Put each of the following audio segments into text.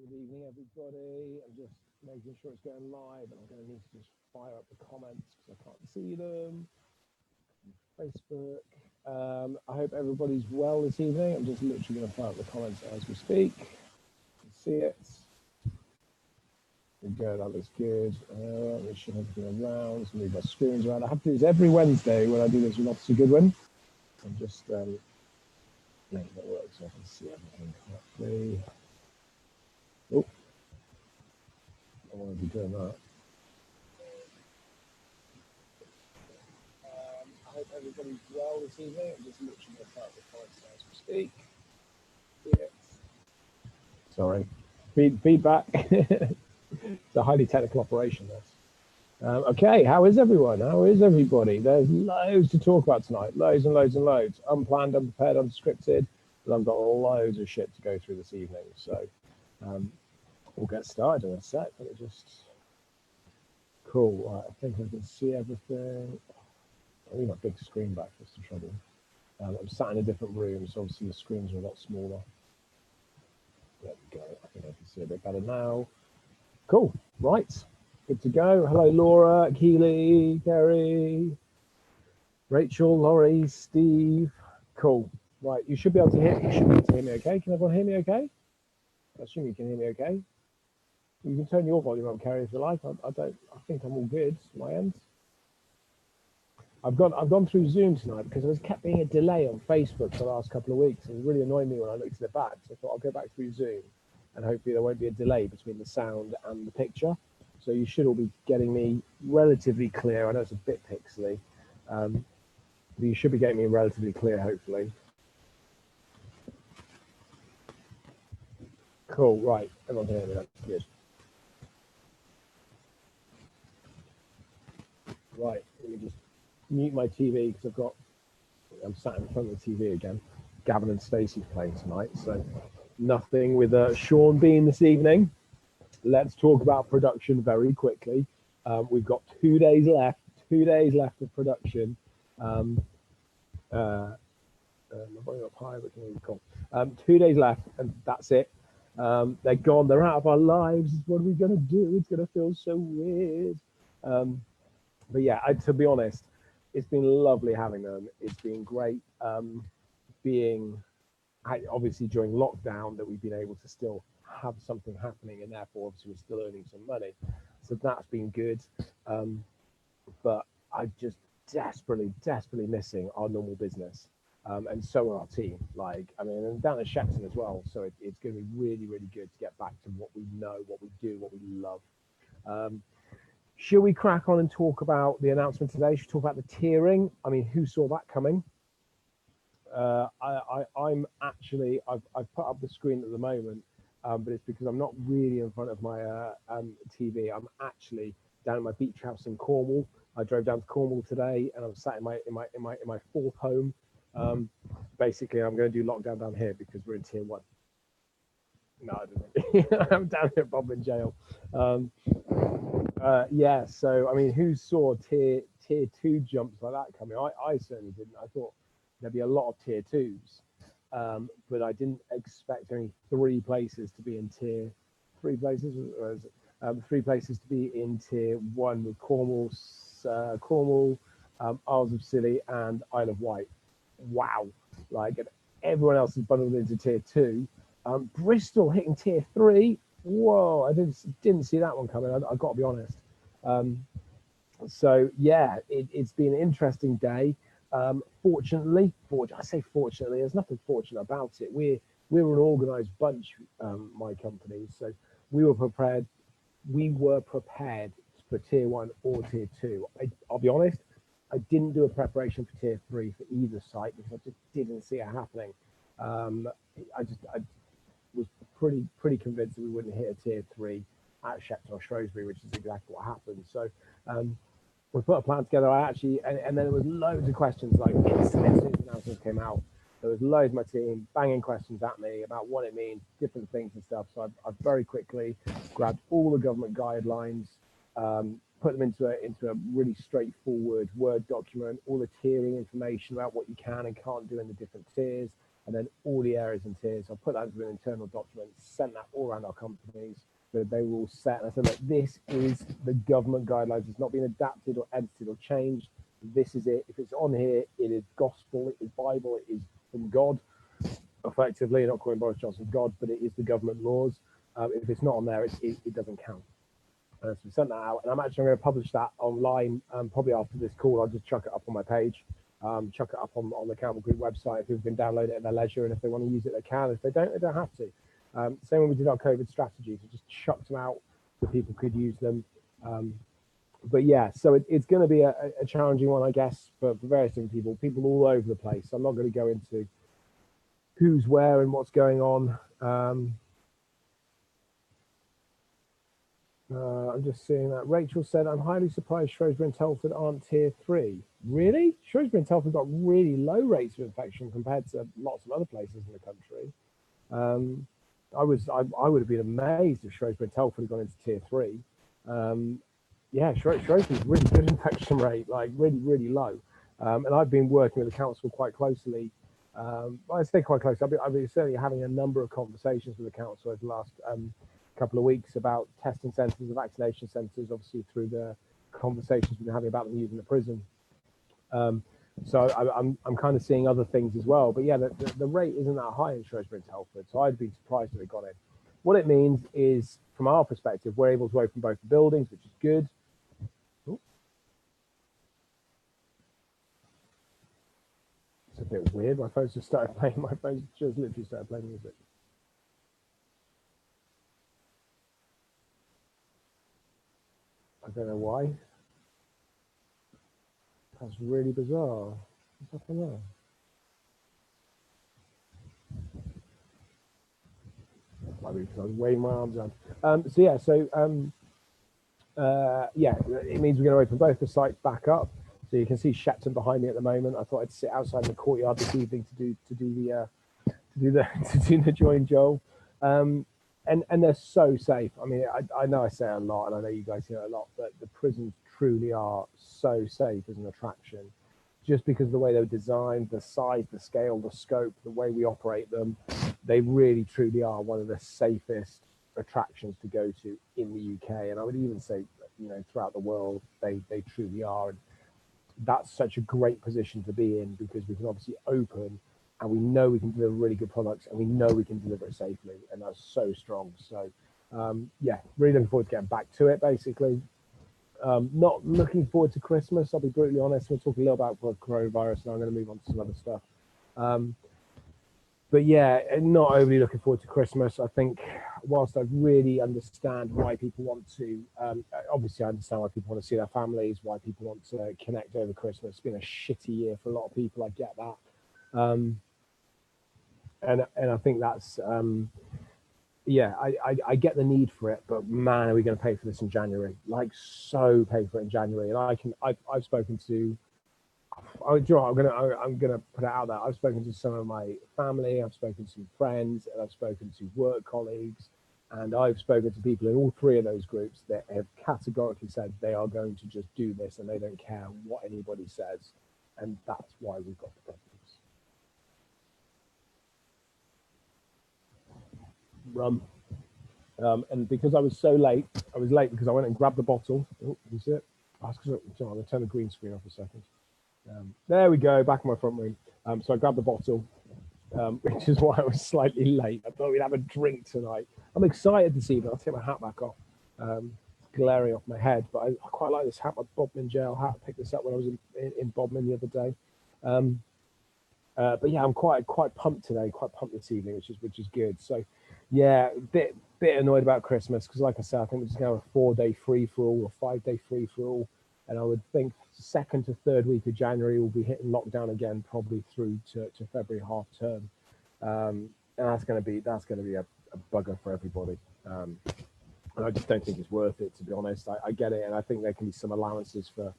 Good evening, everybody. I'm just making sure it's going live, and I'm going to need to just fire up the comments because I can't see them. Facebook. I hope everybody's well this evening. I'm just literally going to fire up the comments as we speak. You can see it. Good, that looks good. Let me shift everything around. Let's move my screens around. I have to do this every Wednesday when I do this with Officer Goodwin. I'm just making it work so I can see everything correctly. Oh, I want to be doing that. I hope everybody's well this evening. I'm just literally going to fire up the comments as we speak. Yeah. Sorry. Feedback. It's a highly technical operation, this. Okay, how is everyone? How is everybody? There's loads to talk about tonight. Loads and loads and loads. Unplanned, unprepared, unscripted. But I've got loads of shit to go through this evening. So we'll get started in a sec. Let me just... Cool. Right, I think I can see everything. I need my big screen back. That's the trouble. I'm sat in a different room, so obviously the screens are a lot smaller. There we go. I think I can see a bit better now. Cool. Right. Good to go. Hello, Laura, Keely, Kerry, Rachel, Laurie, Steve. Cool. Right. You should be able to hear. You should be able to hear me okay. Can everyone hear me okay? I assume you can hear me okay. You can turn your volume up, Kerry, if you like. I don't. I think I'm all good. My end. I've gone through Zoom tonight because there's kept being a delay on Facebook for the last couple of weeks. It really annoyed me when I looked at it back. So I thought I'll go back through Zoom, and hopefully there won't be a delay between the sound and the picture. So you should all be getting me relatively clear. I know it's a bit pixely, but you should be getting me relatively clear, hopefully. Cool. Right. Everyone can hear me. That's good. Right. Let me just mute my TV because I'm sat in front of the TV again. Gavin and Stacey's playing tonight, so nothing with Sean Bean this evening. Let's talk about production very quickly. We've got 2 days left. 2 days left of production. My volume up high, but can you call? 2 days left, and that's it. They're gone. They're out of our lives. What are we gonna do? It's gonna feel so weird. But yeah, to be honest, it's been lovely having them. It's been great being obviously during lockdown that we've been able to still have something happening, and therefore obviously we're still earning some money. So that's been good. But I'm just desperately missing our normal business. And so are our team. Like, I mean, and down at Shepton as well. So it's going to be really good to get back to what we know, what we do, what we love. Should we crack on and talk about the announcement today? Should we talk about the tiering? I mean, who saw that coming? I'm actually, I've put up the screen at the moment, but it's because I'm not really in front of my TV. I'm actually down at my beach house in Cornwall. I drove down to Cornwall today, and I'm sat in my fourth home. Basically, I'm going to do lockdown down here because we're in tier 1. No, I didn't. I'm down here at Bodmin Jail. Yeah, so I mean, who saw tier 2 jumps like that coming? I certainly didn't. I thought there'd be a lot of tier 2s, but I didn't expect only 3 places to be in tier 3 places. Or is it, 3 places to be in tier 1 with Cornwall, Isles of Scilly, and Isle of Wight. Wow! Like, and everyone else is bundled into tier 2. Bristol hitting tier 3. Whoa! I didn't see that one coming. I got to be honest. So yeah, it's been an interesting day. Fortunately, I say fortunately, there's nothing fortunate about it. We're an organised bunch, my company, so we were prepared. We were prepared for tier 1 or tier 2. I'll be honest, I didn't do a preparation for tier 3 for either site because I just didn't see it happening. I was pretty convinced that we wouldn't hit a tier 3 at Shepton or Shrewsbury, which is exactly what happened. So we put a plan together. I actually, and then there was loads of questions. Like as soon as the announcements came out, there was loads of my team banging questions at me about what it means, different things and stuff. So I've very quickly grabbed all the government guidelines, put them into a really straightforward Word document, all the tiering information about what you can and can't do in the different tiers. and then all the areas in tiers. I put that into an internal document, sent that all around our companies, so they were all set. And I said, look, this is the government guidelines. It's not been adapted or edited or changed. This is it. If it's on here, it is gospel, it is Bible, it is from God, effectively, not calling Boris Johnson God, but it is the government laws. If it's not on there, it doesn't count. So we sent that out, and I'm actually going to publish that online probably after this call. I'll just chuck it up on my page, chuck it up on the Campbell Group website. If people can download it at their leisure, and if they want to use it, they can. If they don't have to. Same when we did our COVID strategies, we just chucked them out so people could use them. But yeah, so it's going to be a challenging one, I guess, for various different people all over the place. I'm not going to go into who's where and what's going on. I'm just seeing that. Rachel said, I'm highly surprised Shrewsbury and Telford aren't tier 3. Really? Shrewsbury and Telford got really low rates of infection compared to lots of other places in the country. I would have been amazed if Shrewsbury and Telford had gone into tier 3. Yeah, Shrewsbury's really good infection rate, like really, really low. And I've been working with the council quite closely. I say quite close. I've been certainly having a number of conversations with the council over the last couple of weeks about testing centres and vaccination centres, obviously through the conversations we've been having about them using the prison. So I'm kind of seeing other things as well. But yeah, the rate isn't that high in Shrewsbury and Telford, so I'd be surprised if it got it. What it means is, from our perspective, we're able to open both the buildings, which is good. Ooh. It's a bit weird. My phone's just started playing. My phone's just literally started playing music. I don't know why. That's really bizarre. What's happening there? Might be because I was waving my arms around. Yeah, it means we're going to open both the sites back up. So you can see Shepton behind me at the moment. I thought I'd sit outside in the courtyard this evening to do the Joy and Joel. And they're so safe. I mean, I know I say it a lot, and I know you guys hear it a lot, but the prisons truly are so safe as an attraction, just because of the way they're designed, the size, the scale, the scope, the way we operate them. They really truly are one of the safest attractions to go to in the UK, and I would even say, throughout the world, they truly are. And that's such a great position to be in, because we can obviously open, and we know we can deliver really good products, and we know we can deliver it safely, and that's so strong. So yeah, really looking forward to getting back to it, basically. Not looking forward to Christmas, I'll be brutally honest. We'll talk a little about coronavirus, and I'm going to move on to some other stuff. But yeah, not overly looking forward to Christmas. I think whilst I really understand why people want to, obviously I understand why people want to see their families, why people want to connect over Christmas. It's been a shitty year for a lot of people, I get that. And I think that's, yeah, I get the need for it, but man, are we going to pay for this in January? Like, so pay for it in January. And I've spoken to, I'm gonna put it out there. I've spoken to some of my family, I've spoken to some friends, and I've spoken to work colleagues, and I've spoken to people in all three of those groups that have categorically said they are going to just do this, and they don't care what anybody says, and that's why we've got the problems. And because I was so late, I was late because I went and grabbed the bottle. Oh, you see it? I'm going to turn the green screen off a second. There we go, back in my front room. So I grabbed the bottle, which is why I was slightly late. I thought we'd have a drink tonight. I'm excited this evening. I'll take my hat back off. It's glaring off my head, but I quite like this hat, my Bodmin jail hat. I picked this up when I was in Bodmin the other day. But yeah, I'm quite pumped today, quite pumped this evening, which is good. So yeah, bit annoyed about Christmas, because like I said, I think we're just going to have a 4-day free-for-all or 5-day free-for-all. And I would think second to third week of January we'll be hitting lockdown again, probably through to February half term, and that's going to be a bugger for everybody. And I just don't think it's worth it, to be honest. I get it, and I think there can be some allowances for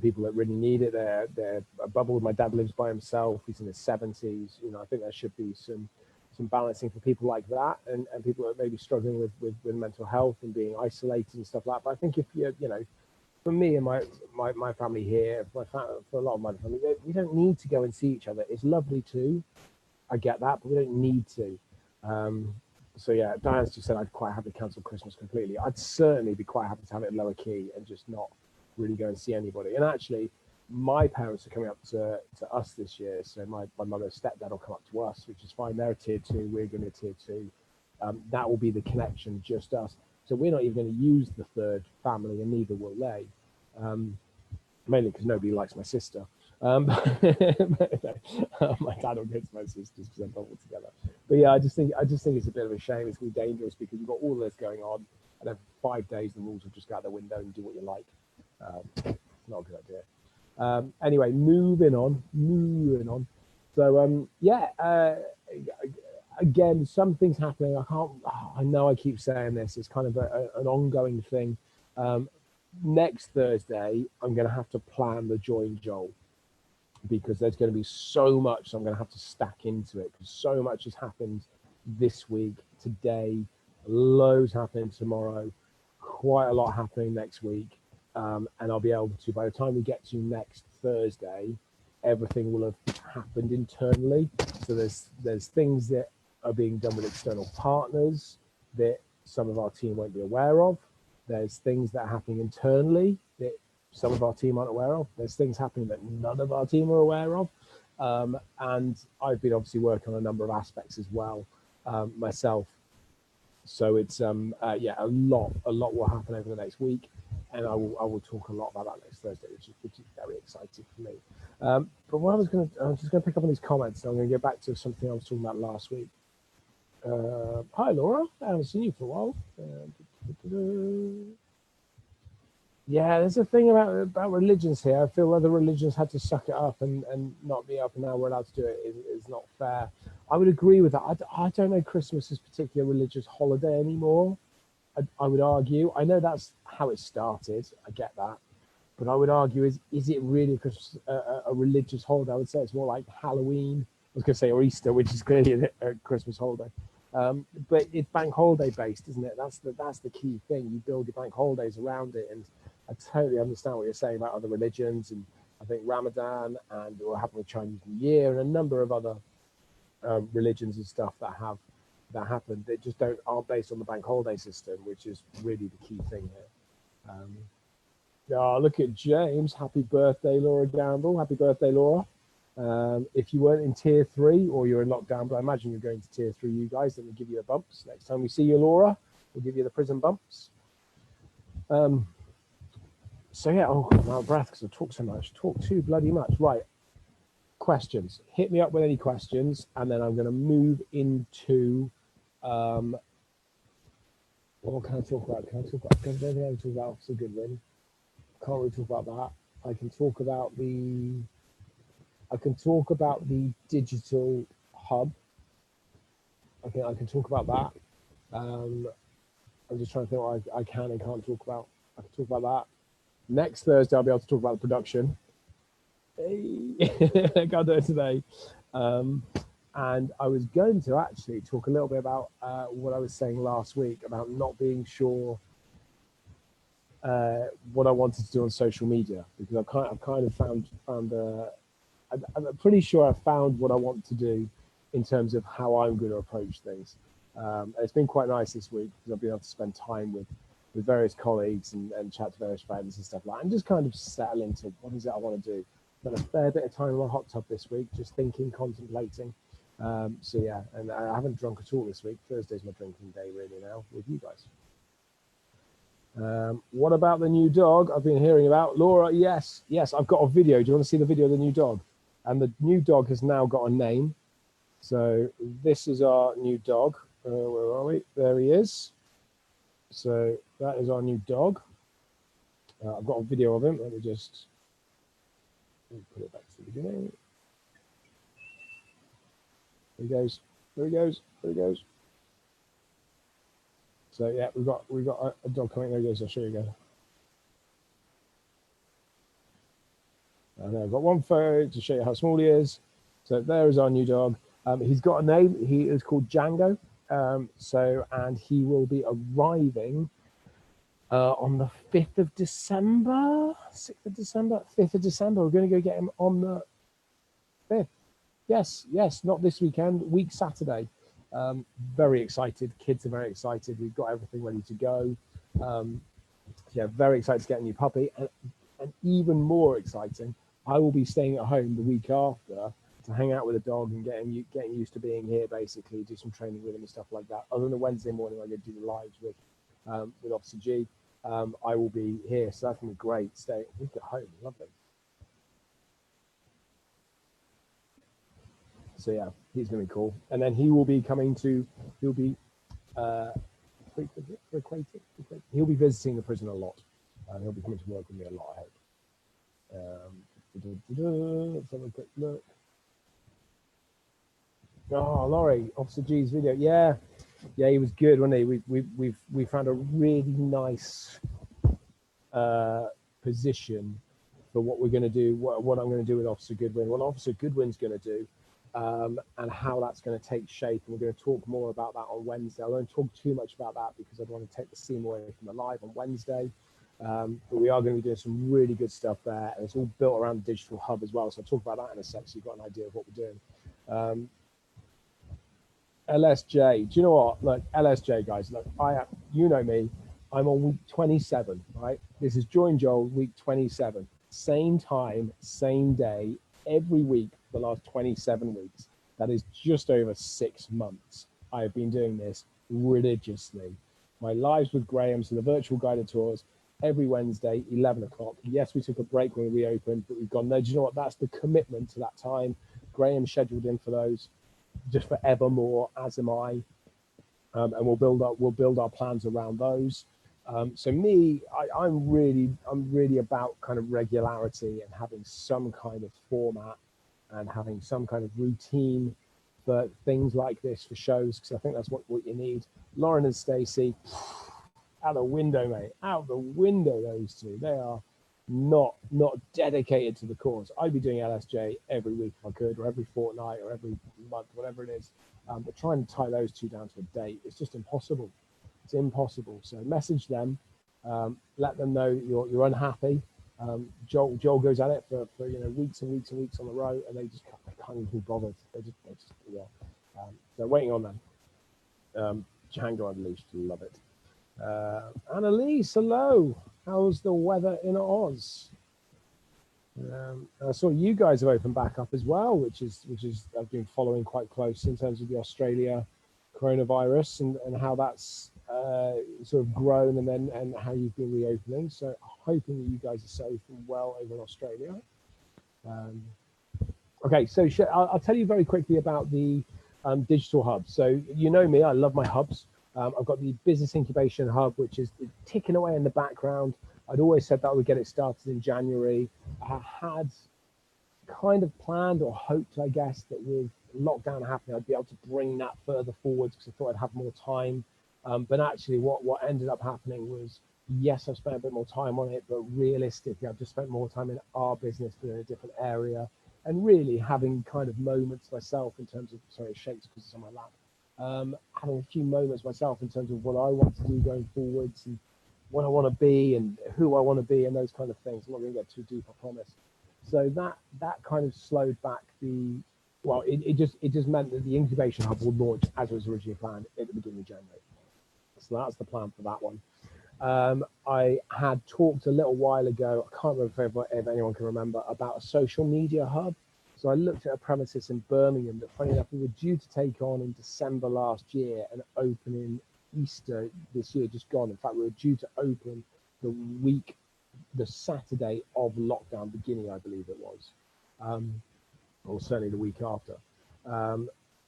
people that really need it. They're a bubble. My dad lives by himself; he's in his 70s. I think there should be some balancing for people like that, and people that may be struggling with mental health and being isolated and stuff like that. But I think if for me and my family here, for a lot of my family, we don't need to go and see each other. It's lovely too, I get that, but we don't need to. So yeah, Diane's just said I'd quite happy to cancel Christmas completely. I'd certainly be quite happy to have it lower key and just not really go and see anybody. And actually, my parents are coming up to us this year. So my mother and stepdad will come up to us, which is fine. They're a tier two. We're going to tier two. That will be the connection, just us. So we're not even going to use the third family, and neither will they. Mainly because nobody likes my sister. My dad will go to my sisters because they're bubbled together. But yeah, I just think it's a bit of a shame. It's really dangerous because you've got all this going on, and then for 5 days the rules will just go out the window and do what you like. Not a good idea. Anyway, moving on. So yeah, again, something's happening. I know I keep saying this. It's kind of an ongoing thing. Next Thursday, I'm going to have to plan the Join Joel because there's going to be so much I'm going to have to stack into it because so much has happened this week, today, loads happening tomorrow, quite a lot happening next week. And I'll be able to, by the time we get to next Thursday, everything will have happened internally. So there's things that are being done with external partners that some of our team won't be aware of. There's things that are happening internally that some of our team aren't aware of. There's things happening that none of our team are aware of. And I've been obviously working on a number of aspects as well myself. So it's yeah, a lot will happen over the next week, and I will talk a lot about that next Thursday, which is very exciting for me. But what I'm just gonna pick up on these comments. So I'm gonna get back to something I was talking about last week. Hi Laura, I haven't seen you for a while. Yeah, there's a thing about religions here. I feel other religions had to suck it up and not be up, and now we're allowed to do it is not fair. I would agree with that. I don't know Christmas is a particular religious holiday anymore. I would argue. I know that's how it started. I get that. But I would argue, is it really a religious holiday? I would say it's more like Halloween. I was going to say, or Easter, which is clearly a Christmas holiday. But it's bank holiday based, isn't it? That's the key thing. You build your bank holidays around it. And I totally understand what you're saying about other religions. And I think Ramadan and what happened with Chinese New Year and a number of other religions and stuff that happen. They just aren't based on the bank holiday system, which is really the key thing here. Oh, look at James. Happy birthday, Laura Gamble. Happy birthday, Laura. If you weren't in tier 3 or you're in lockdown, but I imagine you're going to tier 3, you guys, then we'll give you the bumps. Next time we see you, Laura, we'll give you the prison bumps. So yeah, oh, I'm out of breath because I talk so much. Talk too bloody much. Right. Questions. Hit me up with any questions, and then I'm going to move into what can I talk about? Can I talk about? Because I don't think I can talk about Officer Goodwin. Can't really talk about that. I can talk about the digital hub. I can talk about that. I'm just trying to think what I can and can't talk about. I can talk about that. Next Thursday, I'll be able to talk about the production. Hey, I can't do it today. And I was going to actually talk a little bit about what I was saying last week about not being sure what I wanted to do on social media, because I've kind of found I'm pretty sure I've found what I want to do in terms of how I'm going to approach things. It's been quite nice this week because I've been able to spend time with various colleagues and chat to various friends and stuff like that, and just kind of settle into what is it I want to do. Spent a fair bit of time in my hot tub this week, just thinking, contemplating. So yeah, and I haven't drunk at all this week. Thursday's my drinking day really now with you guys. What about the new dog I've been hearing about? Laura, yes, I've got a video. Do you want to see the video of the new dog? And the new dog has now got a name. So this is our new dog. Where are we? There he is. So that is our new dog. I've got a video of him. Let me just put it back to the beginning. There he goes. There he goes. There he goes. So yeah, we've got a dog coming. There he goes. I'll show you again. And I've got one photo to show you how small he is. So there is our new dog. He's got a name. He is called Django. And he will be arriving on the 5th of December. 6th of December? 5th of December. We're going to go get him on the 5th. Yes, not this weekend, week Saturday. Very excited. Kids are very excited. We've got everything ready to go. Um, yeah, very excited to get a new puppy. And even more exciting, I will be staying at home the week after to hang out with the dog and getting used to being here, basically, do some training with him and stuff like that. Other than the Wednesday morning, I go do the lives with Officer G. I will be here, so that's going to be great. Stay a week at home, lovely. So yeah, he's going to be cool. And then he will be coming to, he'll be uh, he'll be visiting the prison a lot. He'll be coming to work with me a lot, I hope. Let's have a quick look. Oh, Laurie, Officer G's video. Yeah, he was good, wasn't he? We found a really nice position for what we're going to do, what I'm going to do with Officer Goodwin, what Officer Goodwin's going to do, and how that's going to take shape. And we're going to talk more about that on Wednesday. I won't talk too much about that because I don't want to take the steam away from the live on Wednesday. But we are going to be doing some really good stuff there, and it's all built around the digital hub as well. So I'll talk about that in a sec, so you've got an idea of what we're doing. LSJ, do you know what? Look, LSJ guys, look, you know me, I'm on week 27, right? This is Join Joel, week 27. Same time, same day, every week for the last 27 weeks. That is just over 6 months. I have been doing this religiously. My lives with Graham, so the virtual guided tours, every Wednesday, 11 o'clock. Yes, we took a break when we reopened, but we've gone, no, do you know what? That's the commitment to that time. Graham scheduled in for those just forevermore, as am I. And we'll build our plans around those. So me, I'm really about kind of regularity and having some kind of format and having some kind of routine for things like this, for shows, because I think that's what you need. Lauren and Stacey, out the window, mate, out the window, those two. They are not dedicated to the cause. I'd be doing LSJ every week if I could, or every fortnight, or every month, whatever it is. But trying to tie those two down to a date, it's just impossible. It's impossible. So message them, let them know you're unhappy. Joel goes at it for weeks and weeks and weeks on the road, and they can't even be bothered. They just yeah. So waiting on them. Django Unleashed, love it. Annalise, hello. How's the weather in Oz? I saw you guys have opened back up as well, which is I've been following quite close in terms of the Australia coronavirus and how that's sort of grown and how you've been reopening. So hoping that you guys are safe and well over in Australia. Okay, so I'll tell you very quickly about the digital hub. So you know me, I love my hubs. I've got the business incubation hub, which is ticking away in the background. I'd always said that I would get it started in January. I had kind of planned or hoped, I guess, that with lockdown happening, I'd be able to bring that further forwards because I thought I'd have more time. But actually, what ended up happening was, yes, I've spent a bit more time on it, but realistically, I've just spent more time in our business, but in a different area, and really having kind of moments myself in terms of, sorry, it shakes because it's on my lap. Having a few moments myself in terms of what I want to do going forwards and what I want to be and who I want to be and those kind of things. I'm not going to get too deep, I promise. So that kind of slowed back it just meant that the incubation hub will launch as was originally planned at the beginning of January. So that's the plan for that one. I had talked a little while ago, I can't remember if anyone can remember, about a social media hub. So I looked at a premises in Birmingham that, funny enough, we were due to take on in December last year and open in Easter this year, just gone. In fact, we were due to open the Saturday of lockdown beginning, I believe it was, or certainly the week after.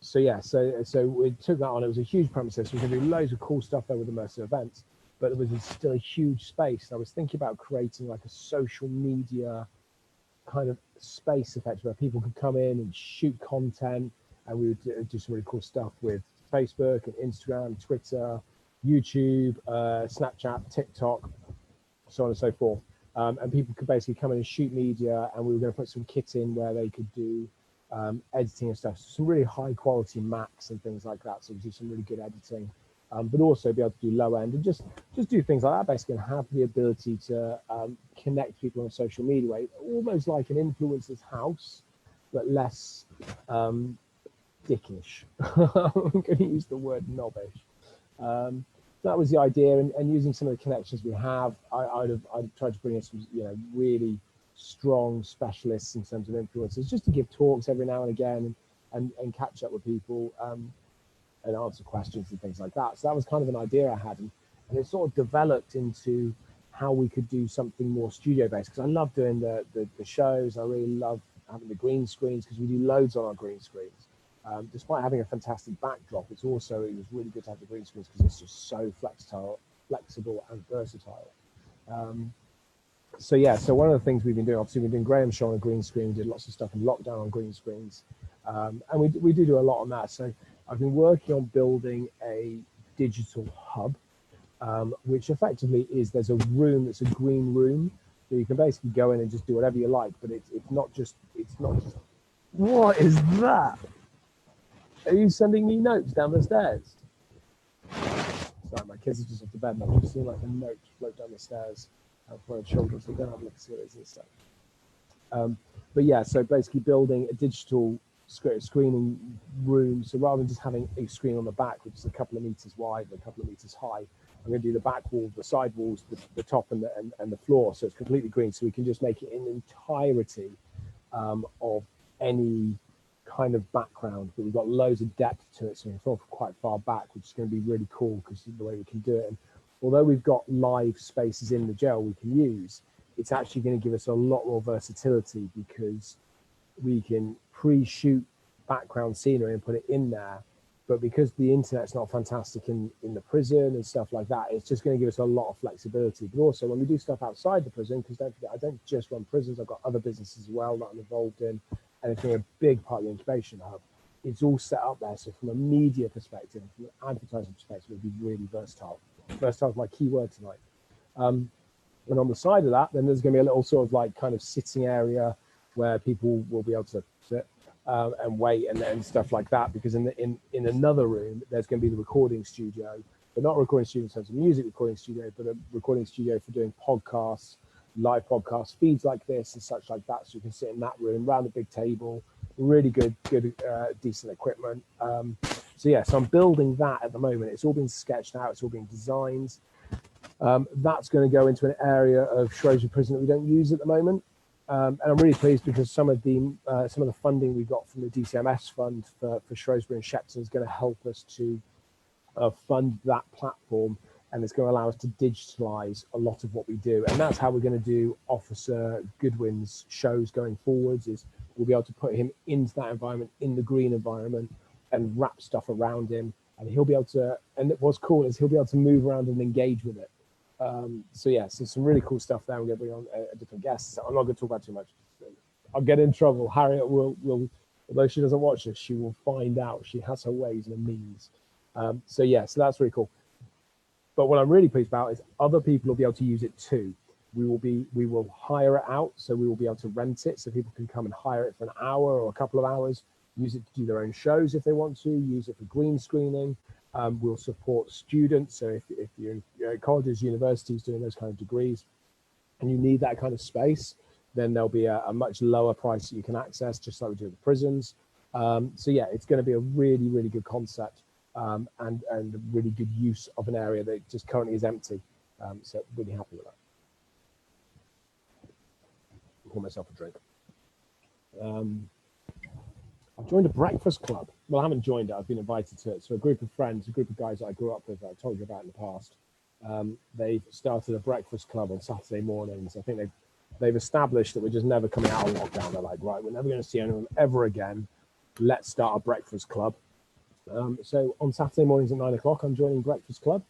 So we took that on. It was a huge premises. We were going to do loads of cool stuff there with immersive events, but it was still a huge space. I was thinking about creating like a social media kind of space effect where people could come in and shoot content, and we would do some really cool stuff with Facebook and Instagram, Twitter, YouTube, Snapchat, TikTok, so on and so forth. And people could basically come in and shoot media, and we were going to put some kits in where they could do editing and stuff, so some really high quality Macs and things like that, so we do some really good editing, but also be able to do low end and just do things like that basically, and have the ability to connect people on a social media way, almost like an influencer's house, but less dickish. I'm going to use the word knobbish. That was the idea, and using some of the connections we have, I'd tried to bring in some, really strong specialists in terms of influencers, just to give talks every now and again and catch up with people and answer questions and things like that. So that was kind of an idea I had, and it sort of developed into how we could do something more studio based, because I love doing the shows. I really love having the green screens, because we do loads on our green screens. Despite having a fantastic backdrop, it was really good to have the green screens because it's just so flexible and versatile. So one of the things we've been doing, obviously we've been Graham show on a green screen. We did lots of stuff in lockdown on green screens, and we do a lot on that. So I've been working on building a digital hub, which effectively is, there's a room that's a green room, so you can basically go in and just do whatever you like. But it's not just. What is that? Are you sending me notes down the stairs? Sorry, my kids are just off the bed and I've just seen like a note float down the stairs for our children, so don't have a look at see what it is and stuff. But yeah, so basically building a digital screening room. So rather than just having a screen on the back, which is a couple of meters wide and a couple of meters high, I'm going to do the back wall, the side walls, the top and the floor, so it's completely green. So we can just make it in entirety of any kind of background, but we've got loads of depth to it, so we can film quite far back, which is going to be really cool because the way we can do it. And although we've got live spaces in the gel we can use, it's actually going to give us a lot more versatility, because we can pre-shoot background scenery and put it in there. But because the internet's not fantastic in the prison and stuff like that, it's just going to give us a lot of flexibility. But also when we do stuff outside the prison, because don't forget, I don't just run prisons, I've got other businesses as well that I'm involved in, and it's a big part of the incubation hub. It's all set up there, so from a media perspective, from an advertising perspective, it'll be really versatile. Versatile is my key word tonight. And on the side of that, then there's going to be a little sort of like kind of sitting area where people will be able to sit and wait and stuff like that, because in another room there's going to be the recording studio, but not a recording studio in terms of music recording studio, but a recording studio for doing podcasts, live podcast feeds like this and such like that. So you can sit in that room around a big table, really good decent equipment. So I'm building that at the moment. It's all been sketched out, it's all been designed. That's going to go into an area of Shrewsbury Prison that we don't use at the moment. And I'm really pleased because some of the funding we got from the DCMS fund for Shrewsbury and Shepton is going to help us to fund that platform, and it's going to allow us to digitalize a lot of what we do. And that's how we're going to do Officer Goodwin's shows going forwards, is we'll be able to put him into that environment, in the green environment, and wrap stuff around him. And he'll be able to, and what's cool is he'll be able to move around and engage with it. So some really cool stuff there. We're going to bring on a different guest. I'm not going to talk about too much. I'll get in trouble. Harriet will, although she doesn't watch this, she will find out. She has her ways and her means. So that's really cool. But what I'm really pleased about is other people will be able to use it too. We will hire it out, so we will be able to rent it, so people can come and hire it for an hour or a couple of hours, use it to do their own shows if they want to, use it for green screening. We'll support students, so if you're in colleges, universities doing those kind of degrees, and you need that kind of space, then there'll be a much lower price that you can access, just like we do at the prisons. It's going to be a really, really good concept, and a really good use of an area that just currently is empty. So really happy with that. I'll pour myself a drink. I've joined a breakfast club. Well, I haven't joined it. I've been invited to it. So a group of friends, a group of guys that I grew up with, that I told you about in the past, they've started a breakfast club on Saturday mornings. I think they've established that we're just never coming out of lockdown. They're like, right, we're never going to see anyone ever again. Let's start a breakfast club. So on Saturday mornings at 9 o'clock, I'm joining Breakfast Club,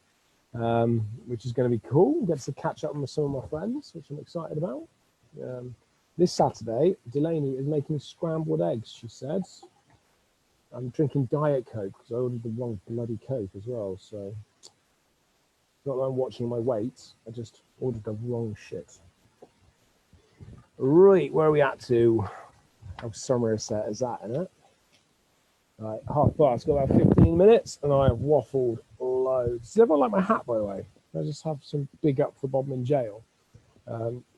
which is going to be cool. Get to catch up with some of my friends, which I'm excited about. This Saturday, Delaney is making scrambled eggs, she says. I'm drinking Diet Coke because I ordered the wrong bloody Coke as well. So, not that I'm watching my weight, I just ordered the wrong shit. Right, where are we at to? How Somerset is that, isn't it? Right, half past, got about 15 minutes, and I have waffled loads. Does everyone like my hat, by the way? I just have some big up for Bodmin Jail.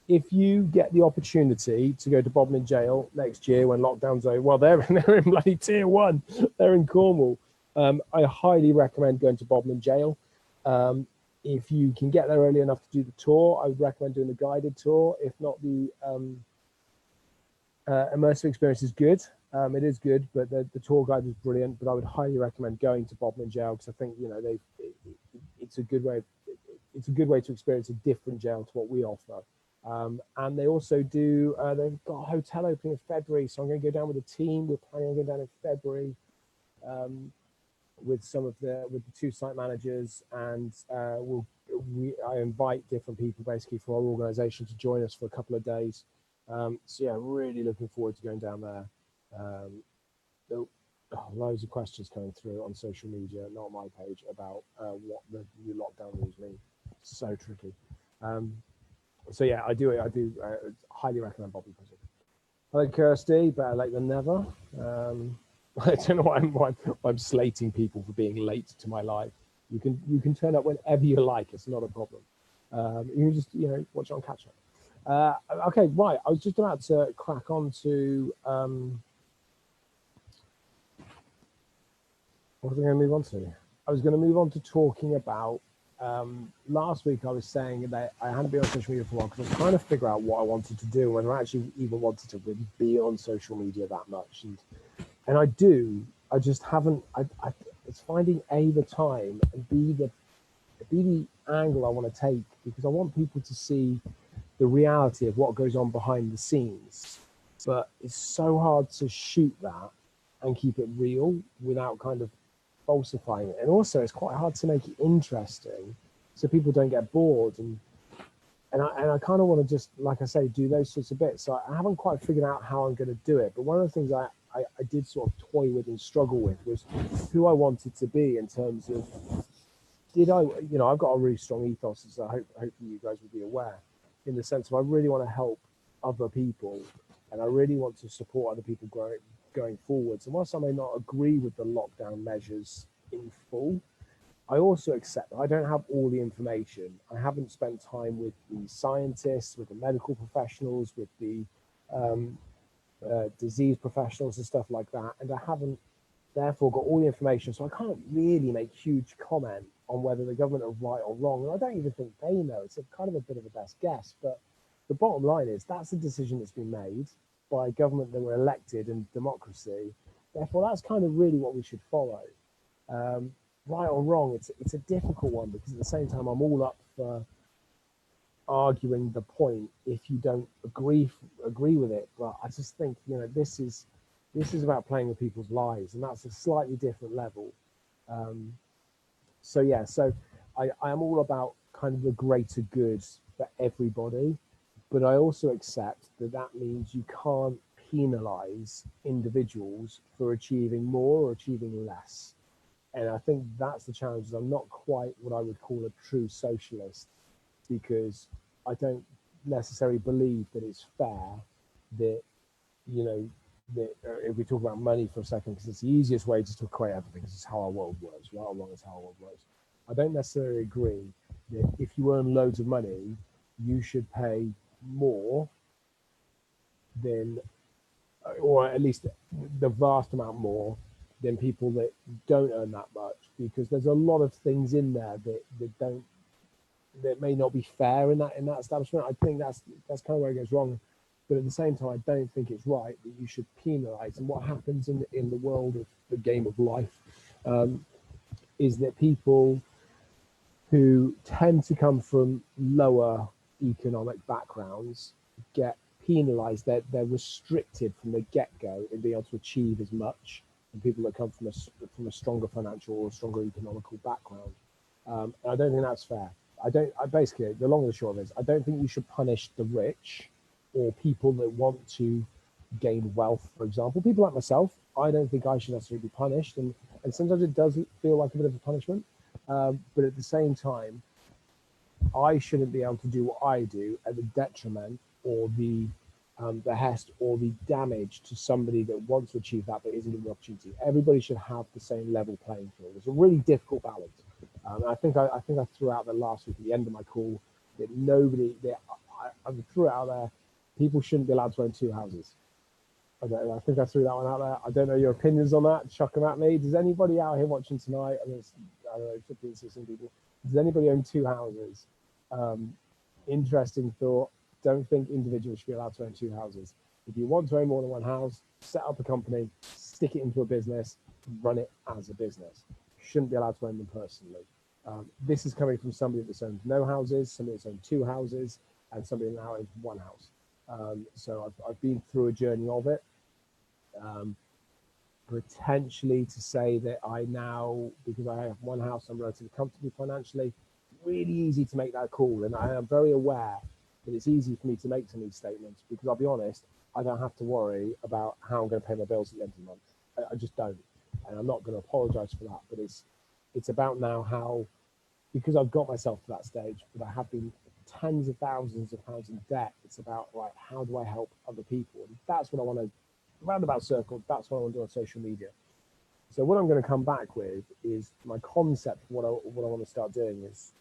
if you get the opportunity to go to Bodmin Jail next year when lockdown's over, well, they're in bloody tier 1. They're in Cornwall. I highly recommend going to Bodmin Jail. If you can get there early enough to do the tour, I would recommend doing the guided tour. If not, the immersive experience is good. It is good, but the tour guide is brilliant. But I would highly recommend going to Bodmin Jail because I think it's a good way. It's a good way to experience a different jail to what we offer. And they also do. They've got a hotel opening in February, so I'm going to go down with a team. We're planning on going down in February with the 2 site managers, and I invite different people basically from our organisation to join us for a couple of days. So yeah, really looking forward to going down there. Loads of questions coming through on social media, not on my page, about what the new lockdown rules mean. So tricky. So yeah, I do highly recommend Bodmin Prison. Hello, Kirsty. Better late than never. I don't know why I'm slating people for being late to my live. You can turn up whenever you like. It's not a problem. You can just watch it on catch up. Okay, right. I was just about to crack on to what was I going to move on to? I was going to move on to talking about last week. I was saying that I hadn't been on social media for a while because I was trying to figure out what I wanted to do, whether I actually even wanted to really be on social media that much. And I do. I just haven't. It's finding A, the time, and B, the angle I want to take, because I want people to see the reality of what goes on behind the scenes. But it's so hard to shoot that and keep it real without kind of falsifying it. And also, it's quite hard to make it interesting so people don't get bored. And I kind of want to just, like I say, do those sorts of bits. So I haven't quite figured out how I'm going to do it. But one of the things I did sort of toy with and struggle with was who I wanted to be in terms of, I've got a really strong ethos, as hopefully you guys will be aware, in the sense of I really want to help other people and I really want to support other people going forwards. And whilst I may not agree with the lockdown measures in full, I also accept that I don't have all the information. I haven't spent time with the scientists, with the medical professionals, with the disease professionals and stuff like that. And I haven't therefore got all the information. So I can't really make huge comment on whether the government are right or wrong. And I don't even think they know. It's kind of a bit of a best guess. But the bottom line is that's a decision that's been made by a government that were elected in democracy. Therefore, that's kind of really what we should follow. Right or wrong, it's a difficult one, because at the same time, I'm all up for arguing the point if you don't agree with it. But I just think, this is about playing with people's lives, and that's a slightly different level. So I am all about kind of the greater good for everybody, but I also accept that means you can't penalize individuals for achieving more or achieving less. And I think that's the challenge. I'm not quite what I would call a true socialist, because I don't necessarily believe that it's fair that, that if we talk about money for a second, because it's the easiest way just to equate everything, because it's how our world works, right or wrong is how our world works. I don't necessarily agree that if you earn loads of money, you should pay more than, or at least the vast amount more than people that don't earn that much, because there's a lot of things in there that may not be fair in that establishment. I think that's kind of where it goes wrong. But at the same time, I don't think it's right that you should penalize. And what happens in the world of the game of life is that people who tend to come from lower economic backgrounds get penalized. They're restricted from the get-go in being able to achieve as much than people that come from a stronger financial or stronger economical background. And I don't think that's fair. I basically, the long and the short of it is, I don't think you should punish the rich or people that want to gain wealth, for example. People like myself, I don't think I should necessarily be punished. And sometimes it does feel like a bit of a punishment. But at the same time, I shouldn't be able to do what I do at the detriment or the behest or the damage to somebody that wants to achieve that but isn't given the opportunity. Everybody should have the same level playing field. It's a really difficult balance. I think I threw out the last week at the end of my call that I threw it out there. People shouldn't be allowed to own two houses. I think I threw that one out there. I don't know your opinions on that. Chuck them at me. Does anybody out here watching tonight? I don't know, 15, 16 people. Does anybody own two houses? Interesting thought. Don't think individuals should be allowed to own two houses. If you want to own more than one house, set up a company, stick it into a business, run it as a business. Shouldn't be allowed to own them personally. This is coming from somebody that's owned no houses, somebody that's owned two houses, and somebody that now owns one house. So I've been through a journey of it. Potentially to say that I now, because I have one house, I'm relatively comfortable financially, really easy to make that call. And I am very aware that it's easy for me to make some of these statements because I'll be honest, I don't have to worry about how I'm going to pay my bills at the end of the month. I just don't. And I'm not going to apologize for that. But it's about now how, because I've got myself to that stage, but I have been tens of thousands of pounds in debt. It's about, like, how do I help other people? And that's what I want to, roundabout circle, that's what I want to do on social media. So what I'm going to come back with is my concept. What I want to start doing is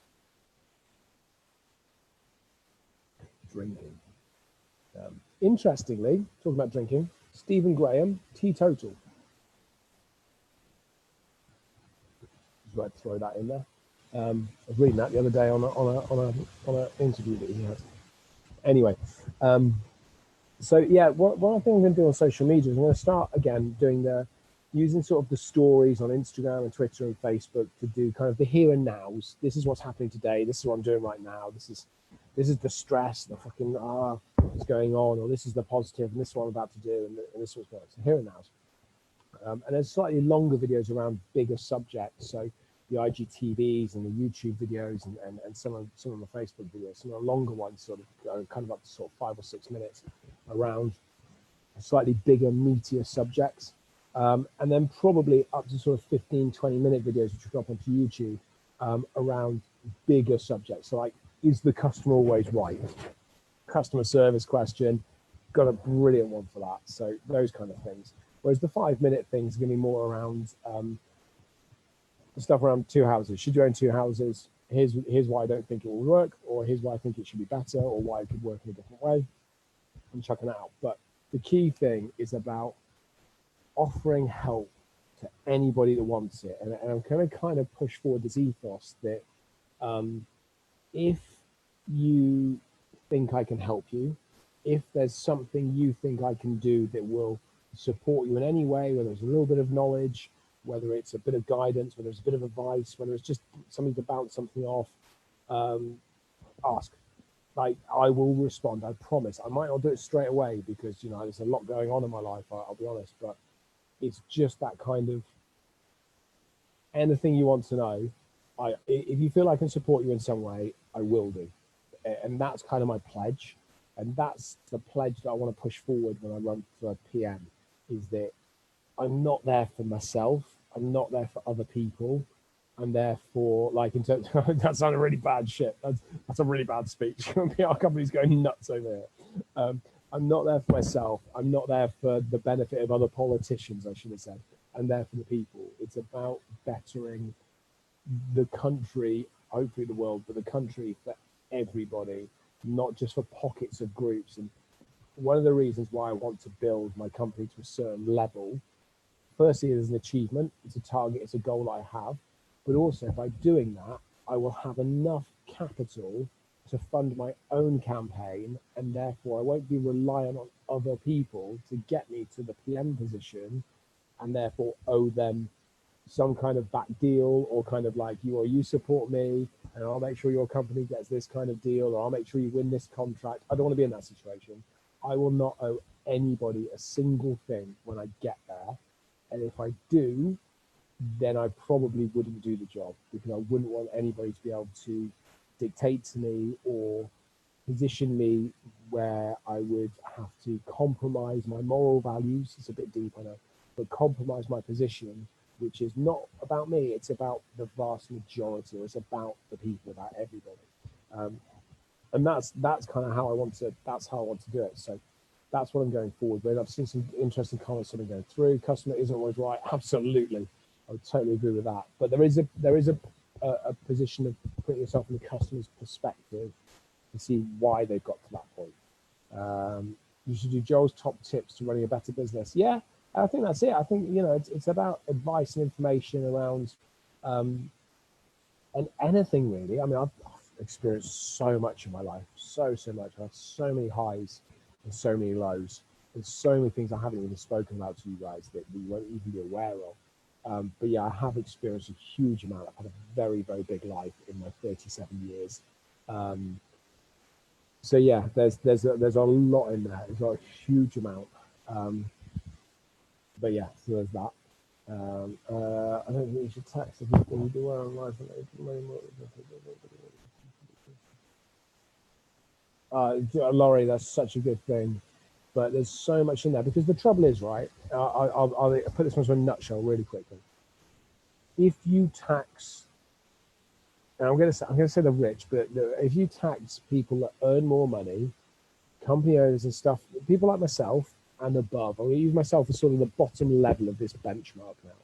drinking. Interestingly, talking about drinking, Stephen Graham, teetotal. Just like to throw that in there. I was reading that the other day on an interview that he had. Anyway, so yeah, what I think I'm going to do on social media is I'm going to start again doing using sort of the stories on Instagram and Twitter and Facebook to do kind of the here and nows. This is what's happening today. This is what I'm doing right now. This is the stress, the fucking what's going on, or this is the positive, and this is what I'm about to do, and this is what's going on. So here and nows. And there's slightly longer videos around bigger subjects. So the IGTVs and the YouTube videos and some of the Facebook videos, some of the longer ones sort of go kind of up to sort of 5 or 6 minutes around slightly bigger, meatier subjects. And then probably up to sort of 15, 20-minute videos which will drop onto YouTube around bigger subjects. So like, is the customer always right? Customer service question, got a brilliant one for that. So those kind of things. Whereas the 5-minute things are going to be more around the stuff around two houses. Should you own two houses? Here's why I don't think it will work, or here's why I think it should be better, or why it could work in a different way. I'm chucking it out. But the key thing is about offering help to anybody that wants it. And I'm going to kind of push forward this ethos that if you think I can help you, if there's something you think I can do that will support you in any way, whether it's a little bit of knowledge, whether it's a bit of guidance, whether it's a bit of advice, whether it's just something to bounce something off, ask. Like, I will respond, I promise. I might not do it straight away because, you know, there's a lot going on in my life, I'll be honest, but it's just that kind of anything you want to know. If you feel I can support you in some way, I will do. And that's kind of my pledge. And that's the pledge that I want to push forward when I run for PM, is that I'm not there for myself. I'm not there for other people. I'm there for, like, in terms that sounded really bad shit. That's a really bad speech. Our company's going nuts over here. I'm not there for myself. I'm not there for the benefit of other politicians, I should have said. I'm there for the people. It's about bettering the country, hopefully the world, but the country for everybody, not just for pockets of groups. And one of the reasons why I want to build my company to a certain level, firstly, it is an achievement, it's a target, it's a goal I have, but also by doing that, I will have enough capital to fund my own campaign, and therefore I won't be reliant on other people to get me to the PM position, and therefore owe them some kind of back deal, or kind of like, you support me and I'll make sure your company gets this kind of deal, or I'll make sure you win this contract. I don't want to be in that situation. I will not owe anybody a single thing when I get there. And if I do, then I probably wouldn't do the job, because I wouldn't want anybody to be able to dictate to me or position me where I would have to compromise my moral values. It's a bit deep, I know, but compromise my position, which is not about me. It's about the vast majority, or it's about the people, about everybody. And that's kind of how I want to, do it. So that's what I'm going forward with. I've seen some interesting comments sort of going through. Customer isn't always right. Absolutely. I would totally agree with that. But there is a position of putting yourself in the customer's perspective to see why they've got to that point. You should do Joel's top tips to running a better business. Yeah, I think that's it. I think, you know, it's about advice and information around and anything really. I mean, I've experienced so much in my life, so much. I've had so many highs and so many lows, and so many things I haven't even spoken about to you guys that we won't even be aware of. But yeah, I have experienced a huge amount. I've had a very, very big life in my 37 years. So yeah, there's a lot in there. There's a huge amount. But yeah, so there's that. I don't think you should tax if you do well on life. Laurie, that's such a good thing. But there's so much in there because the trouble is, right? I'll put this one into a nutshell really quickly. If you tax, and I'm going to say the rich, but if you tax people that earn more money, company owners and stuff, people like myself and above, I'm going to use myself as sort of the bottom level of this benchmark now.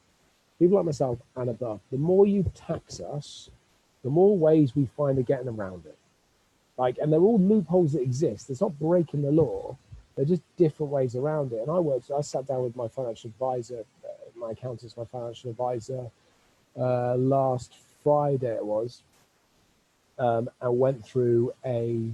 People like myself and above, the more you tax us, the more ways we find of getting around it. Like, and they're all loopholes that exist. It's not breaking the law. They're just different ways around it. And I sat down with my financial advisor, my accountant's my financial advisor, last Friday it was, and went through a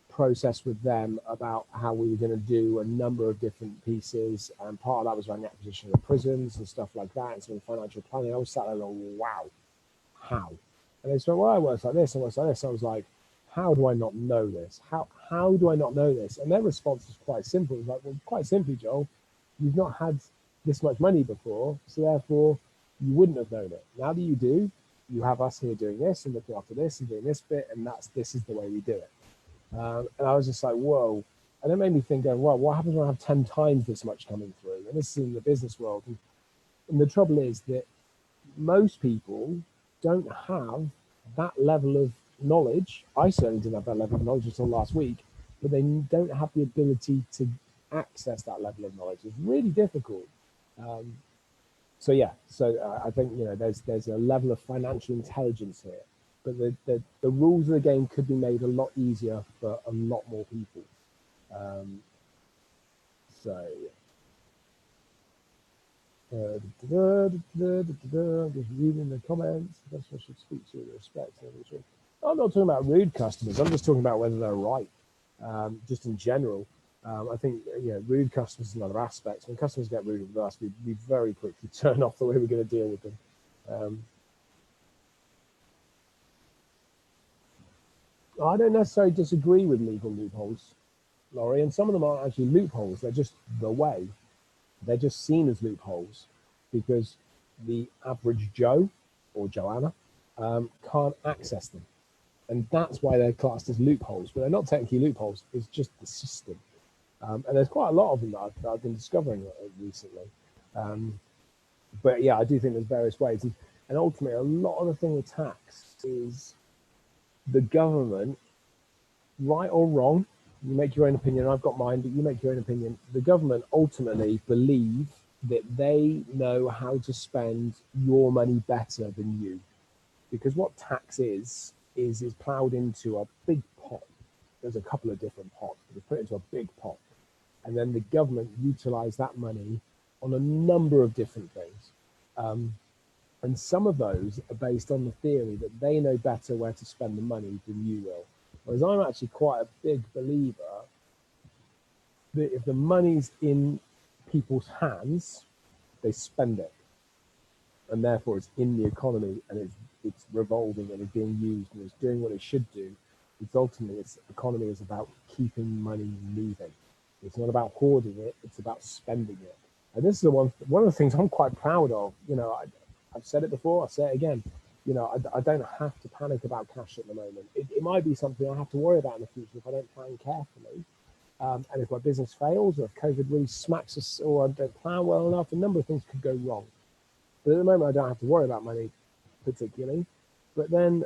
process with them about how we were going to do a number of different pieces. And part of that was around the acquisition of prisons and stuff like that, and some financial planning. I was sat there going, wow, how? And they said, well, it works like this and works like this. I was like, how do I not know this? How do I not know this? And their response was quite simple. It was like, well, quite simply, Joel, you've not had this much money before, so therefore you wouldn't have known it. Now that you do, you have us here doing this and looking after this and doing this bit, and this is the way we do it. And I was just like, whoa. And it made me think, well, what happens when I have 10 times this much coming through? And this is in the business world. And the trouble is that most people don't have that level of knowledge. I certainly didn't have that level of knowledge until last week, but they don't have the ability to access that level of knowledge. It's really difficult. So yeah, so I think, you know, there's a level of financial intelligence here, but the rules of the game could be made a lot easier for a lot more people. So just reading the comments. That's what I should speak to with respect. I'm not talking about rude customers. I'm just talking about whether they're right. Just in general, I think, you know, rude customers is another aspect. When customers get rude with us, we very quickly turn off the way we're going to deal with them. I don't necessarily disagree with legal loopholes, Laurie, and some of them aren't actually loopholes. They're just the way. They're just seen as loopholes because the average Joe or Joanna can't access them. And that's why they're classed as loopholes, but they're not technically loopholes. It's just the system. And there's quite a lot of them that I've been discovering recently. But yeah, I do think there's various ways. And ultimately, a lot of the thing with tax is the government, right or wrong, you make your own opinion. I've got mine, but you make your own opinion. The government ultimately believe that they know how to spend your money better than you. Because what tax is plowed into a big pot. There's a couple of different pots, but it's put into a big pot. And then the government utilize that money on a number of different things. And some of those are based on the theory that they know better where to spend the money than you will. Whereas I'm actually quite a big believer that if the money's in people's hands, they spend it. And therefore it's in the economy and it's revolving and it's being used and it's doing what it should do. It's ultimately, its economy is about keeping money moving. It's not about hoarding it, it's about spending it. And this is one of the things I'm quite proud of. You know, I've said it before, I'll say it again. You know, I don't have to panic about cash at the moment. It might be something I have to worry about in the future if I don't plan carefully. And if my business fails or if COVID really smacks us or I don't plan well enough, a number of things could go wrong. But at the moment, I don't have to worry about money particularly. But then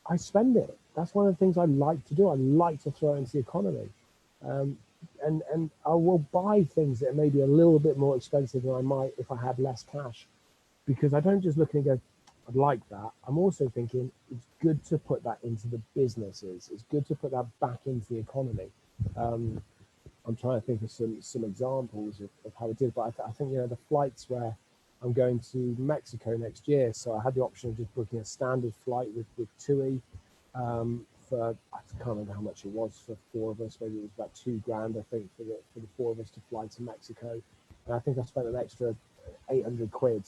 I spend it. That's one of the things I like to do. I like to throw it into the economy. And I will buy things that may be a little bit more expensive than I might if I had less cash. Because I don't just look and go, I'd like that. I'm also thinking it's good to put that into the businesses. It's good to put that back into the economy. Um, I'm trying to think of some examples of how it did, but I think the flights where I'm going to Mexico next year, so I had the option of just booking a standard flight with TUI for I can't remember how much it was for four of us. Maybe it was about £2,000, I think, for the four of us to fly to Mexico, and I think I spent an extra 800 quid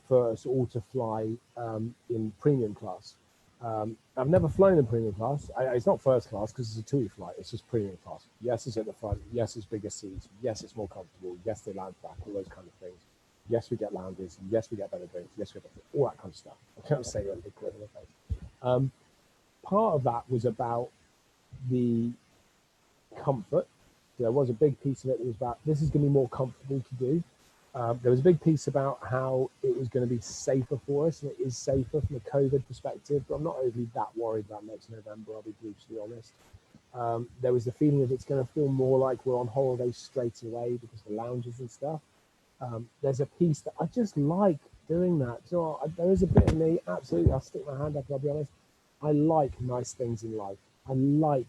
for us all to fly in premium class. I've never flown in premium class. It's not first class because it's a TUI flight. It's just premium class. Yes, it's at the front. Yes, it's bigger seats. Yes, it's more comfortable. Yes, they lounge back. All those kind of things. Yes, we get lounges. Yes, we get better drinks. Yes, we get all that kind of stuff. I can't say a liquid in the face. Part of that was about the comfort. There was a big piece of it that was about this is going to be more comfortable to do. There was a big piece about how it was going to be safer for us, and it is safer from a COVID perspective, but I'm not overly that worried about next November, I'll be brutally honest. There was the feeling of it's going to feel more like we're on holiday straight away because of the lounges and stuff. There's a piece that I just like doing that. So there is a bit of me, absolutely, I'll stick my hand up and I'll be honest. I like nice things in life. I like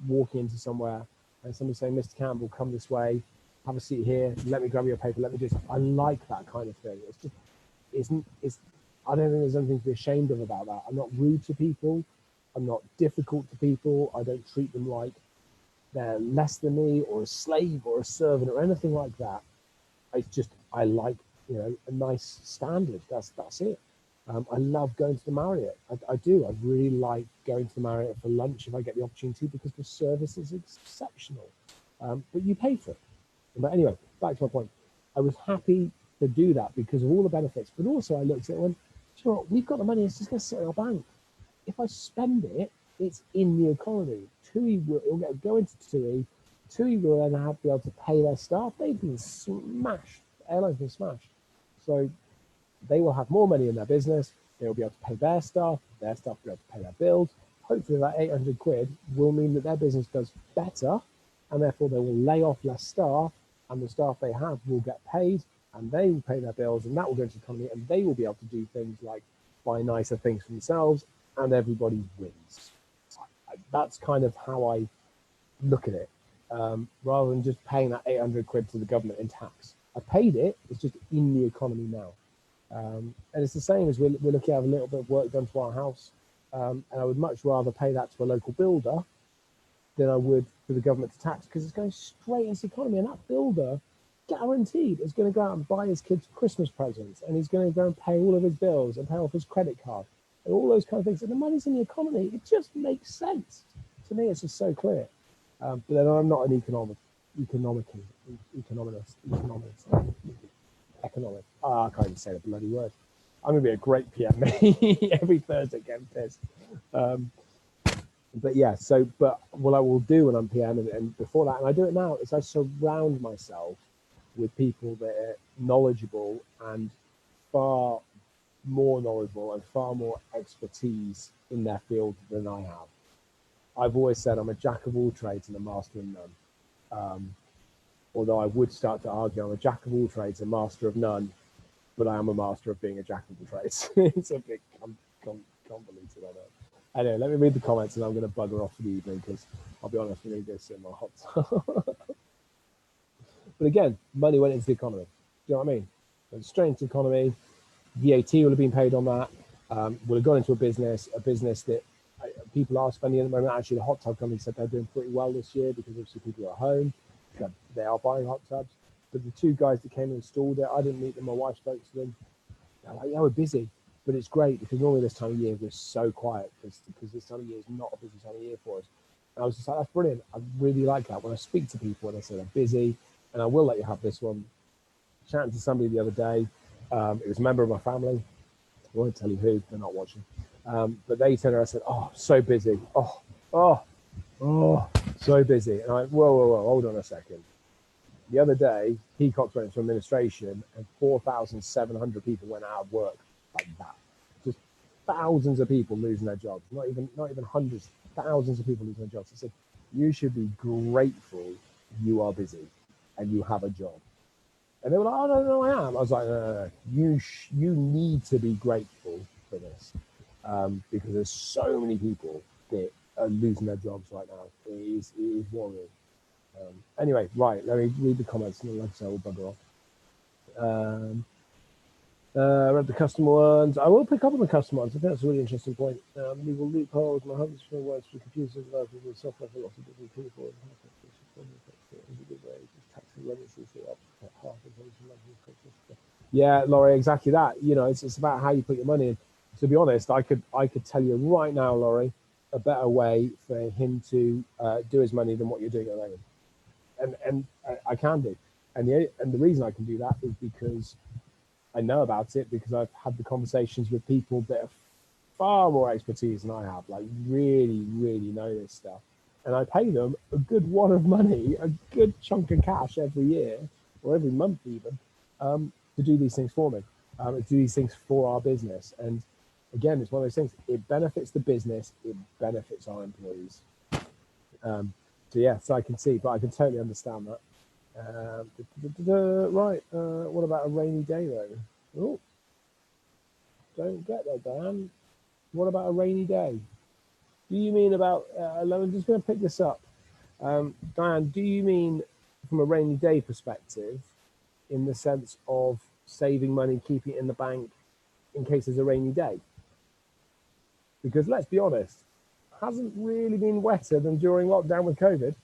walking into somewhere and somebody saying, Mr. Campbell, come this way, have a seat here, let me grab your paper, let me do something. I like that kind of thing. It's just, I don't think there's anything to be ashamed of about that. I'm not rude to people. I'm not difficult to people. I don't treat them like they're less than me or a slave or a servant or anything like that. It's just, I like, a nice standard. That's it. I love going to the Marriott. I do. I really like going to the Marriott for lunch if I get the opportunity because the service is exceptional. But you pay for it. But anyway, back to my point. I was happy to do that because of all the benefits. But also I looked at it and went, you know what, we've got the money, it's just going to sit in our bank. If I spend it, it's in the economy. TUI will go into TUI. TUI will then be able to pay their staff. They've been smashed. The airline's been smashed. So they will have more money in their business. They will be able to pay their staff. Their staff will be able to pay their bills. Hopefully that 800 quid will mean that their business does better and therefore they will lay off less staff and the staff they have will get paid and they will pay their bills and that will go into the economy and they will be able to do things like buy nicer things for themselves and everybody wins. That's kind of how I look at it, rather than just paying that 800 quid to the government in tax. I paid it, it's just in the economy now. And it's the same as we're looking to have a little bit of work done to our house. And I would much rather pay that to a local builder than I would for the government to tax because it's going straight into the economy. And that builder, guaranteed, is going to go out and buy his kids Christmas presents and he's going to go and pay all of his bills and pay off his credit card and all those kind of things. And the money's in the economy. It just makes sense. To me, it's just so clear. But then I'm not an economist. I can't even say the bloody word. I'm going to be a great PM every Thursday getting pissed. But yeah, but what I will do when I'm PM and before that, and I do it now, is I surround myself with people that are knowledgeable and far more knowledgeable and far more expertise in their field than I have. I've always said I'm a jack of all trades and a master of none. Although I would start to argue I'm a jack of all trades, a master of none, but I am a master of being a jack of all trades. It's a bit convoluted, I know. Anyway, let me read the comments and I'm going to bugger off for the evening because I'll be honest, we need this in my hot tub. But again, money went into the economy. Do you know what I mean? Went straight into the economy. VAT will have been paid on that. Will have gone into a business that people are spending at the moment. Actually, the hot tub company said they're doing pretty well this year because obviously people are at home. They are buying hot tubs. But the two guys that came and installed it, I didn't meet them. My wife spoke to them. They're like, yeah, we're busy. But it's great because normally this time of year we're so quiet because this time of year is not a busy time of year for us. And I was just like, that's brilliant. I really like that. When I speak to people and they say they're busy, and I will let you have this one. Chatting to somebody the other day, it was a member of my family. I won't tell you who, they're not watching. But they turned around and said, oh, so busy. Oh, so busy. And I went, whoa, hold on a second. The other day, Peacock went into administration and 4,700 people went out of work like that. Just thousands of people losing their jobs, not even hundreds, thousands of people losing their jobs. I said, you should be grateful you are busy and you have a job. And they were like, oh, no, I am. I was like, no. You need to be grateful for this, because there's so many people that are losing their jobs right now. It is worrying. Anyway, right, let me read the comments and then, like I say, we'll bugger off. Read the custom ones. I will pick up on the custom ones. I think that's a really interesting point. Legal loopholes. My husband's for works for computers, with software for lots of different people. Yeah, Laurie, exactly that. You know, it's about how you put your money in. To be honest, I could tell you right now, Laurie, a better way for him to do his money than what you're doing at the moment. And I can do. And the reason I can do that is because I know about it, because I've had the conversations with people that have far more expertise than I have, like really, really know this stuff. And I pay them a good wad of money, a good chunk of cash every year or every month even, to do these things for me, to do these things for our business. And again, it's one of those things, it benefits the business, it benefits our employees. So yeah, so I can see, but I can totally understand that. Right, what about a rainy day though? Oh, don't get that, Dan. What about a rainy day? Do you mean about, I'm just going to pick this up. Diane, do you mean from a rainy day perspective, in the sense of saving money, keeping it in the bank in case there's a rainy day? Because let's be honest, hasn't really been wetter than during lockdown with COVID.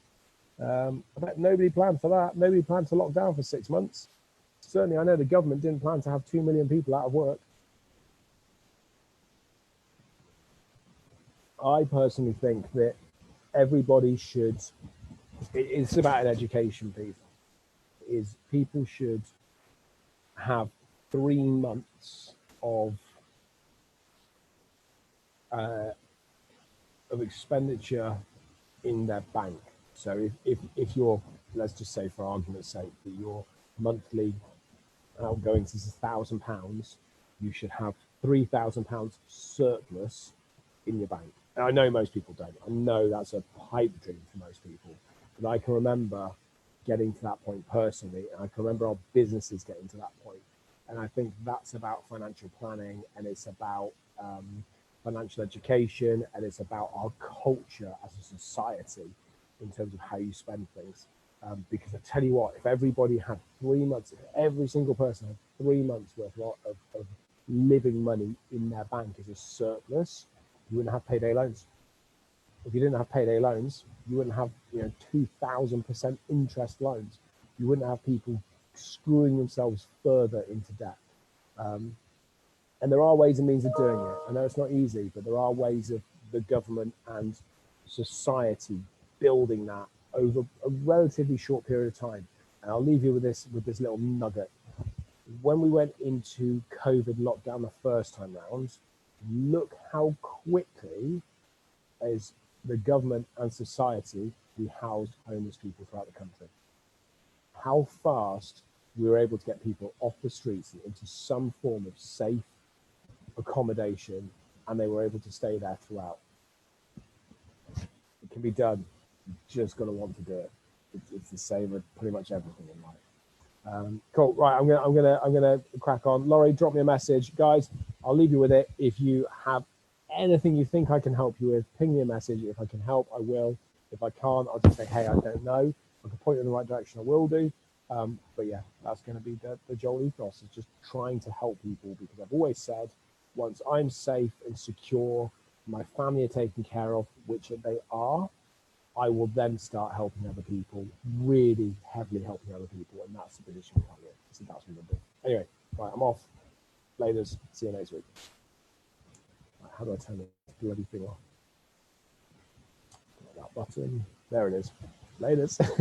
I bet nobody planned for that. Nobody planned to lock down for 6 months. Certainly, I know the government didn't plan to have 2 million people out of work. I personally think that everybody should, it's about an education piece, is people should have 3 months of expenditure in their bank. So if you're, let's just say for argument's sake, that your monthly outgoings is £1,000, you should have £3,000 surplus in your bank. And I know most people don't. I know that's a pipe dream for most people. But I can remember getting to that point personally, and I can remember our businesses getting to that point. And I think that's about financial planning, and it's about financial education, and it's about our culture as a society in terms of how you spend things. Because I tell you what, if everybody had 3 months, if every single person had 3 months worth of living money in their bank as a surplus, you wouldn't have payday loans. If you didn't have payday loans, you wouldn't have 2,000% interest loans. You wouldn't have people screwing themselves further into debt. And there are ways and means of doing it. I know it's not easy, but there are ways of the government and society building that over a relatively short period of time. And I'll leave you with this little nugget. When we went into COVID lockdown the first time round, look how quickly, as the government and society, we housed homeless people throughout the country. How fast we were able to get people off the streets and into some form of safe accommodation, and they were able to stay there throughout. It can be done. You just got to want to do it. It's the same with pretty much everything in life. Cool. Right, I'm gonna crack on. Laurie, drop me a message, guys. I'll leave you with it. If you have anything you think I can help you with, ping me a message. If I can help, I will. If I can't, I'll just say, hey, I don't know. If I can point you in the right direction, I will do. But yeah, that's going to be the Joel ethos, is just trying to help people, because I've always said, once I'm safe and secure, my family are taken care of, which they are, I will then start helping other people, really heavily helping other people, and that's the position we're in. So that's what I'm doing. Anyway, right, I'm off. Laters. See you next week. Right, how do I turn this bloody thing off? That button. There it is. Laters.